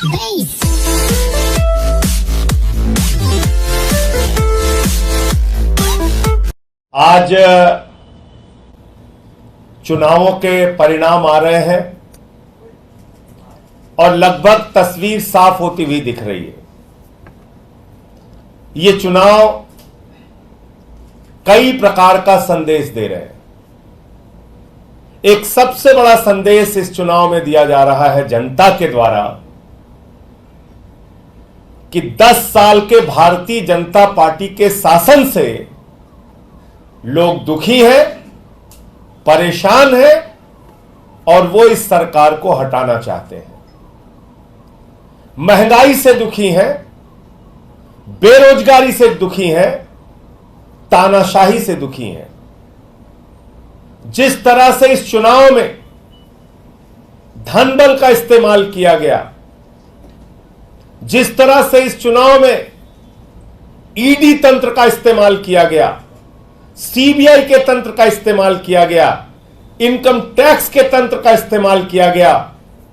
आज चुनावों के परिणाम आ रहे हैं और लगभग तस्वीर साफ होती हुई दिख रही है। ये चुनाव कई प्रकार का संदेश दे रहे हैं। एक सबसे बड़ा संदेश इस चुनाव में दिया जा रहा है जनता के द्वारा कि 10 साल के भारतीय जनता पार्टी के शासन से लोग दुखी हैं, परेशान हैं और वो इस सरकार को हटाना चाहते हैं। महंगाई से दुखी हैं, बेरोजगारी से दुखी हैं, तानाशाही से दुखी हैं। जिस तरह से इस चुनाव में धन बल का इस्तेमाल किया गया, जिस तरह से इस चुनाव में ईडी तंत्र का इस्तेमाल किया गया, सीबीआई के तंत्र का इस्तेमाल किया गया, इनकम टैक्स के तंत्र का इस्तेमाल किया गया,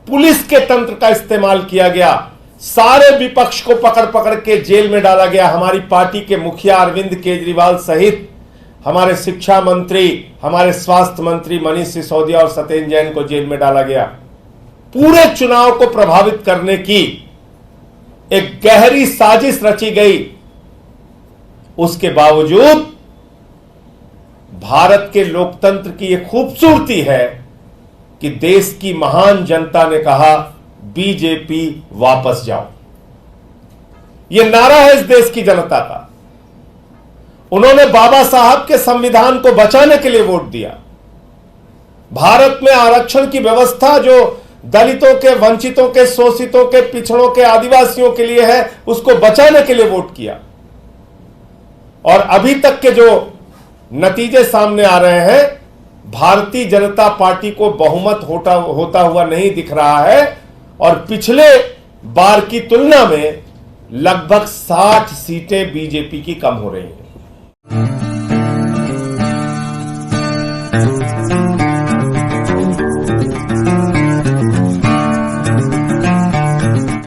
पुलिस के तंत्र का इस्तेमाल किया गया, सारे विपक्ष को पकड़ पकड़ के जेल में डाला गया। हमारी पार्टी के मुखिया अरविंद केजरीवाल सहित हमारे शिक्षा मंत्री, हमारे स्वास्थ्य मंत्री मनीष सिसोदिया और सत्येंद्र जैन को जेल में डाला गया। पूरे चुनाव को प्रभावित करने की एक गहरी साजिश रची गई। उसके बावजूद भारत के लोकतंत्र की यह खूबसूरती है कि देश की महान जनता ने कहा बीजेपी वापस जाओ। यह नारा है इस देश की जनता का। उन्होंने बाबा साहब के संविधान को बचाने के लिए वोट दिया। भारत में आरक्षण की व्यवस्था जो दलितों के, वंचितों के, शोषितों के, पिछड़ों के, आदिवासियों के लिए है, उसको बचाने के लिए वोट किया। और अभी तक के जो नतीजे सामने आ रहे हैं, भारतीय जनता पार्टी को बहुमत होता हुआ नहीं दिख रहा है और पिछले बार की तुलना में लगभग 60 सीटें बीजेपी की कम हो रही हैं।